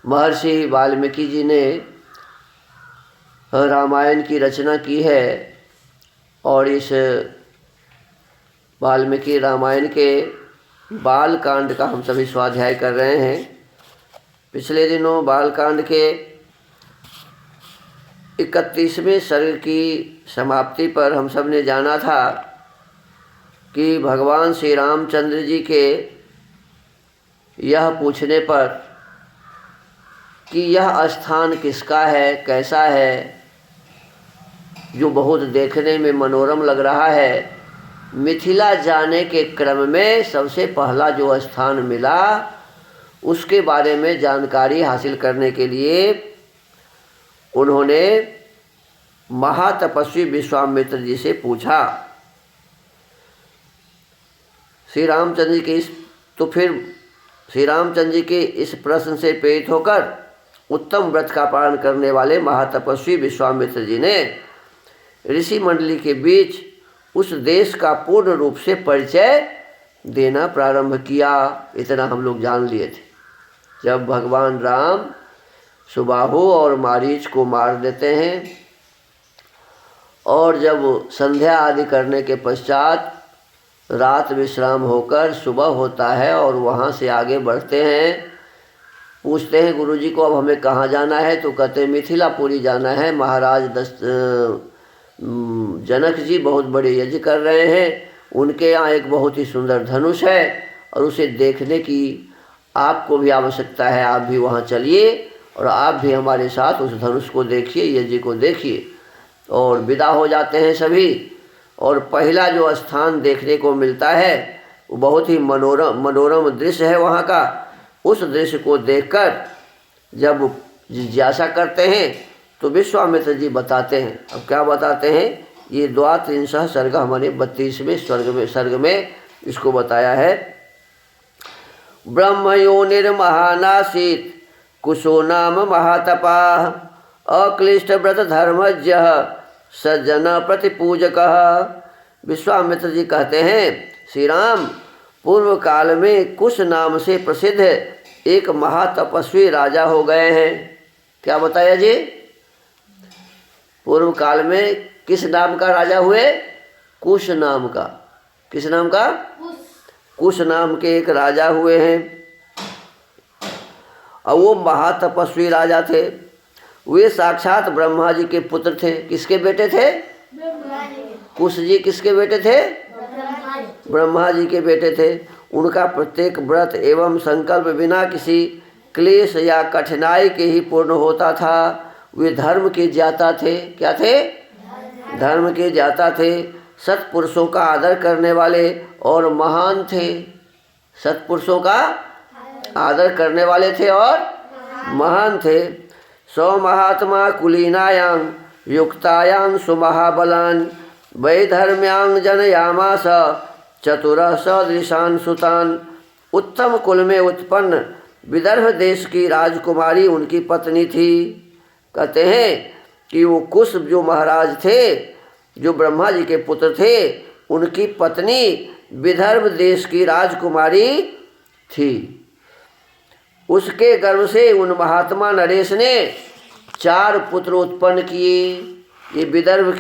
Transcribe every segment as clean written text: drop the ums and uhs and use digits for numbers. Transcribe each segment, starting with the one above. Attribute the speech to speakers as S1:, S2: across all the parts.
S1: महर्षि वाल्मीकि जी ने रामायण की रचना की है और इस वाल्मीकि रामायण के बाल कांड का हम सभी स्वाध्याय कर रहे हैं। पिछले दिनों बाल कांड के 31वें सर्ग की समाप्ति पर हम सब ने जाना था कि भगवान श्री रामचंद्र जी के यह पूछने पर कि यह स्थान किसका है, कैसा है, जो बहुत देखने में मनोरम लग रहा है, मिथिला जाने के क्रम में सबसे पहला जो स्थान मिला उसके बारे में जानकारी हासिल करने के लिए उन्होंने महातपस्वी विश्वामित्र जी से पूछा। श्री रामचंद्र जी के इस प्रश्न से प्रेरित होकर उत्तम व्रत का पालन करने वाले महातपस्वी विश्वामित्र जी ने ऋषि मंडली के बीच उस देश का पूर्ण रूप से परिचय देना प्रारंभ किया। इतना हम लोग जान लिए थे। जब भगवान राम सुबाहु और मारीच को मार देते हैं और जब संध्या आदि करने के पश्चात रात विश्राम होकर सुबह होता है और वहाँ से आगे बढ़ते हैं, पूछते हैं गुरुजी को अब हमें कहाँ जाना है, तो कहते हैं मिथिलापुरी जाना है। महाराज जनक जी बहुत बड़े यज्ञ कर रहे हैं, उनके यहाँ एक बहुत ही सुंदर धनुष है और उसे देखने की आपको भी आवश्यकता है। आप भी वहाँ चलिए और आप भी हमारे साथ उस धनुष को देखिए, यज्ञ को देखिए। और विदा हो जाते हैं सभी। और पहला जो स्थान देखने को मिलता है वो बहुत ही मनोरम दृश्य है वहाँ का। उस दृश्य को देखकर जब जिज्ञासा करते हैं तो विश्वामित्र जी बताते हैं। अब क्या बताते हैं, ये 32 सर्ग हमारे 32वें सर्ग में इसको बताया है। ब्रह्मयोनिर्महानासीत् कुशो नाम महातपाः अक्लिष्ट व्रत धर्मज्ञ सज्जन प्रतिपूजकः। विश्वामित्र जी कहते हैं, श्री राम पूर्व काल में कुश नाम से प्रसिद्ध एक महातपस्वी राजा हो गए हैं। क्या बताया जी? पूर्व काल में किस नाम का राजा हुए? कुश नाम का। किस नाम का? कुश नाम के एक राजा हुए हैं और वो महातपस्वी राजा थे। वे साक्षात ब्रह्मा जी के पुत्र थे। किसके बेटे थे? कुश जी किसके बेटे थे? ब्रह्मा जी के बेटे थे। उनका प्रत्येक व्रत एवं संकल्प बिना किसी क्लेश या कठिनाई के ही पूर्ण होता था। वे धर्म के ज्ञाता थे। क्या थे? धर्म के ज्ञाता थे। सत्पुरुषों का आदर करने वाले और महान थे। सत्पुरुषों का आदर करने वाले थे और महान थे। सौ महात्मा कुलीनायां युक्तायां सुमहाबलान वैधर्म्यां जनयामास चतुरः सदृशान सुतान। उत्तम कुल में उत्पन्न विदर्भ देश की राजकुमारी उनकी पत्नी थी। कहते हैं कि वो कुश जो महाराज थे, जो ब्रह्मा जी के पुत्र थे, उनकी पत्नी विदर्भ देश की राजकुमारी थी। उसके गर्भ से उन महात्मा नरेश ने 4 पुत्र उत्पन्न किए। ये विदर्भ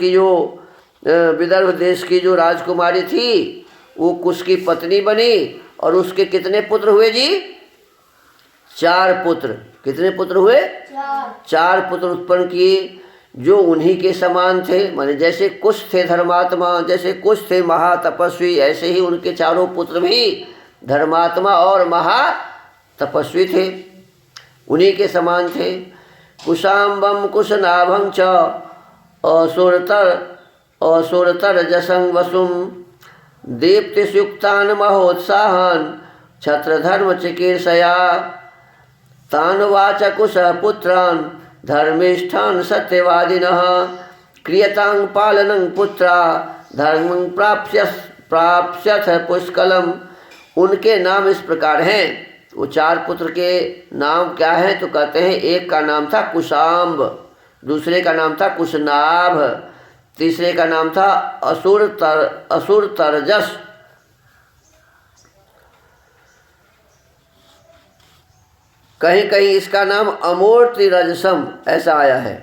S1: देश की जो राजकुमारी थी वो कुश की पत्नी बनी और उसके कितने पुत्र हुए जी? 4 पुत्र। कितने पुत्र हुए? 4 पुत्र उत्पन्न किए जो उन्हीं के समान थे। माने जैसे कुश थे धर्मात्मा, जैसे कुश थे महातपस्वी, ऐसे ही उनके चारों पुत्र भी धर्मात्मा और महातपस्वी थे, उन्हीं के समान थे। कुशाम्बम कुशनाभं च असुरतर जसं वसुम दीप्तियुक्तान महोत्साहान छत्रधर्म चिकीर्षया तान वाच कुश पुत्रान धर्मिष्ठान सत्यवादिनः क्रियतां पालनं पुत्रा धर्मं प्राप्स्यथ पुष्कलम। उनके नाम इस प्रकार हैं। वो 4 पुत्र के नाम क्या हैं? तो कहते हैं एक का नाम था कुशाम्ब, दूसरे का नाम था कुशनाभ, तीसरे का नाम था असुर तरजस, कहीं कहीं इसका नाम अमूर्ति रजसम ऐसा आया है,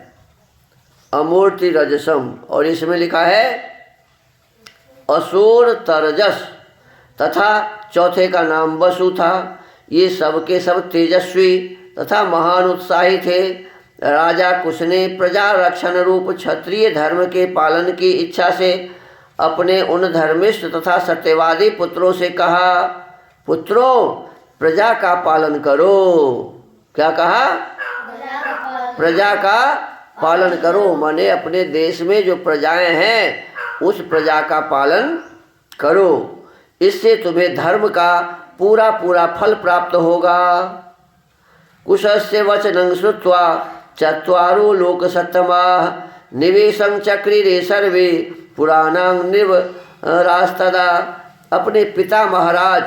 S1: अमूर्ति रजसम, और इसमें लिखा है असुर तरजस, तथा चौथे का नाम वसु था। ये सब के सब तेजस्वी तथा महान उत्साही थे। राजा कुश ने प्रजा रक्षण रूप क्षत्रिय धर्म के पालन की इच्छा से अपने उन धर्मिष्ठ तथा सत्यवादी पुत्रों से कहा, पुत्रों प्रजा का पालन करो। क्या कहा? प्रजा का पालन करो, माने अपने देश में जो प्रजाएं हैं उस प्रजा का पालन करो, इससे तुम्हें धर्म का पूरा पूरा फल प्राप्त होगा। कुशस्य वचनं श्रुत्वा चत्वारो लोक सत्तमाः निवेशं चक्रिरे सर्वे पुराणां निवरास्तदा। अपने पिता महाराज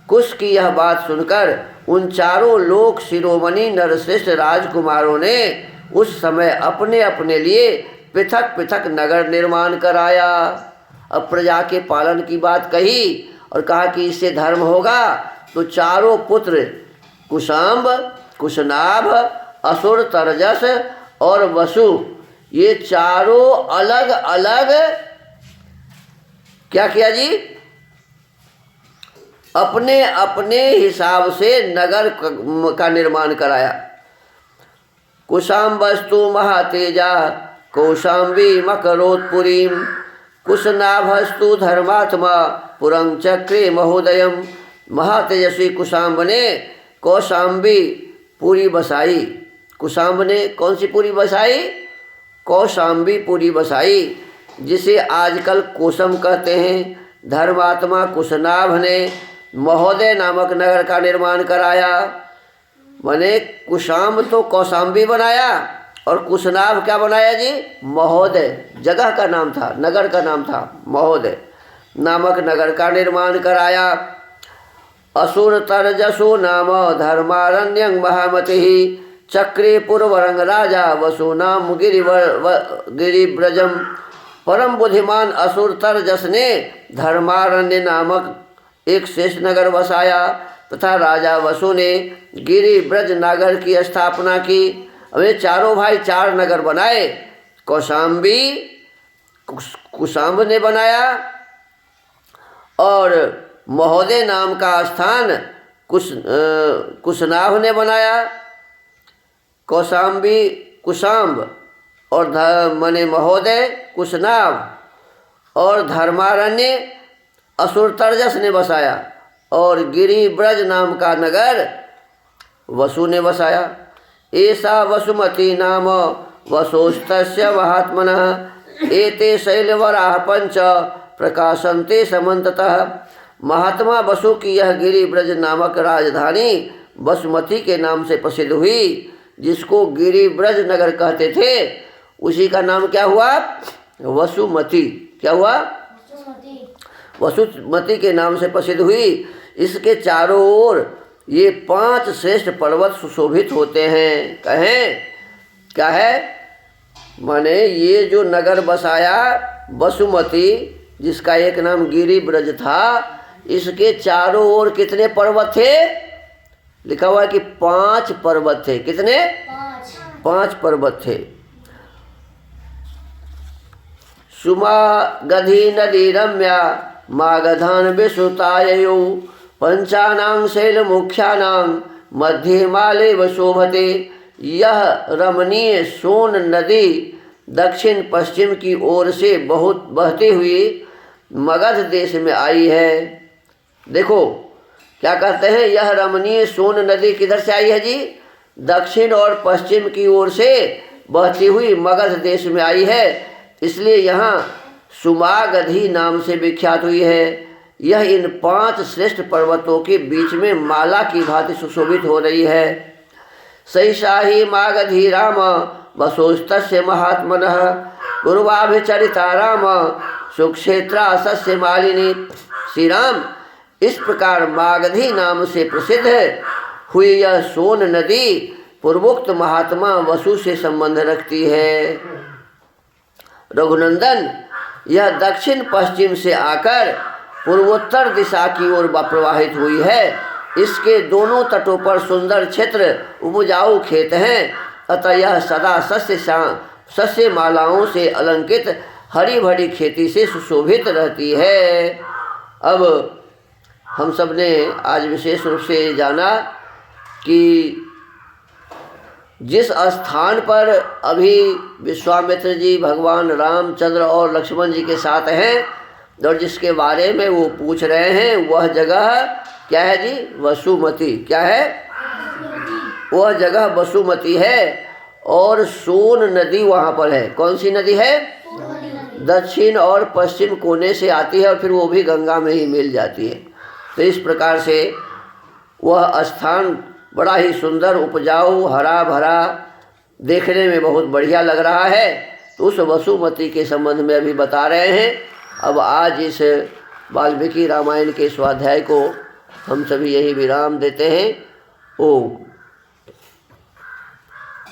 S1: कुश की यह बात सुनकर उन चारों लोक शिरोमणि नरश्रेष्ठ राजकुमारों ने उस समय अपने अपने लिए पृथक पृथक नगर निर्माण कराया। अब प्रजा के पालन की बात कही और कहा कि इससे धर्म होगा, तो चारों पुत्र कुशाम्ब, कुशनाभ, असुर, तरजस और वसु, ये चारों अलग अलग क्या किया जी? अपने अपने हिसाब से नगर का निर्माण कराया। कुशाम्बस्तु महातेजा कौशाम्बी मकरोत्पुरीं कुशनाभस्तु धर्मात्मा पुरं चक्रे महोदयम। महातेजस्वी कुशाम्ब ने कौशाम्बी पुरी बसाई। कुशाम्ब ने कौन सी पुरी बसाई? कौशाम्बी पुरी बसाई, जिसे आजकल कोसम कहते हैं। धर्मात्मा कुशनाभ ने महोदय नामक नगर का निर्माण कराया। माने कुशाम्ब तो कौशाम्बी बनाया और कुशनाभ क्या बनाया जी? महोदय, जगह का नाम था, नगर का नाम था, महोदय नामक नगर का निर्माण कराया। असुर तरजसो नाम धर्मारण्यं महामतिः चक्रे पूर्वरंग राजा वसु नाम गिरिव्रजम। परम बुद्धिमान असुर तरजस ने धर्मारण्य नामक एक श्रेष्ठ नगर बसाया तथा राजा वसु ने गिरिव्रज नगर की स्थापना की। वे चारों भाई चार नगर बनाए। कौशाम्बी कुशाम्ब ने बनाया और महोदय नाम का स्थान कुशनाभ ने बनाया। कौशाम्बी कुशाम्ब और माने महोदय कुशनाभ और धर्मारण्य असुर तरजस ने बसाया और गिरिव्रज नाम का नगर वसु ने बसाया। ऐसा वसुमती नाम वसोस्तस्य महात्मनः एते शैलवराः पंच प्रकाशन्ते समन्ततः। महात्मा वसु की यह गिरिव्रज नामक राजधानी वसुमती के नाम से प्रसिद्ध हुई। जिसको गिरिव्रज नगर कहते थे उसी का नाम क्या हुआ? वसुमती। क्या हुआ? वसुमती के नाम से प्रसिद्ध हुई। इसके चारों ओर ये 5 श्रेष्ठ पर्वत सुशोभित होते हैं। कहें क्या है? माने ये जो नगर बसाया वसुमती, जिसका एक नाम गिरिव्रज था, इसके चारों ओर कितने पर्वत थे? लिखा हुआ है कि 5 पर्वत थे। कितने? 5 पर्वत थे। सुमागधी नदी रम्या मागधान विश्रुताययो पंचानां शैल मुख्यानां मध्ये मालेव शोभते। यह रमणीय सोन नदी दक्षिण पश्चिम की ओर से बहुत बहती हुई मगध देश में आई है। देखो क्या कहते हैं, यह रमणीय सोन नदी किधर से आई है जी? दक्षिण और पश्चिम की ओर से बहती हुई मगध देश में आई है, इसलिए यहाँ सुमागधी नाम से विख्यात हुई है। यह इन 5 श्रेष्ठ पर्वतों के बीच में माला की भांति सुशोभित हो रही है। सैषाही मागधी राम वसोस्तस्य महात्मनः पूर्वाभिचरिता राम सुक्षेत्रा सस्य मालिनी। श्री राम, इस प्रकार मागधी नाम से प्रसिद्ध हुई यह सोन नदी पूर्वोक्त महात्मा वसु से संबंध रखती है। रघुनंदन, यह दक्षिण पश्चिम से आकर पूर्वोत्तर दिशा की ओर प्रवाहित हुई है इसके दोनों तटों पर सुंदर क्षेत्र उपजाऊ खेत हैं, अतः यह सदा सस्य मालाओं से अलंकृत हरी भरी खेती से सुशोभित रहती है। अब हम सब ने आज विशेष रूप से जाना कि जिस स्थान पर अभी विश्वामित्र जी भगवान रामचंद्र और लक्ष्मण जी के साथ हैं और जिसके बारे में वो पूछ रहे हैं, वह जगह क्या है जी? वसुमती। क्या है? वह जगह वसुमती है और सोन नदी वहाँ पर है। कौन सी नदी है? दक्षिण और पश्चिम कोने से आती है और फिर वो भी गंगा में ही मिल जाती है। तो इस प्रकार से वह स्थान बड़ा ही सुंदर, उपजाऊ, हरा भरा, देखने में बहुत बढ़िया लग रहा है। तो उस वसुमती के संबंध में अभी बता रहे हैं। अब आज इस वाल्मीकि रामायण के स्वाध्याय को हम सभी यही विराम देते हैं। ओम।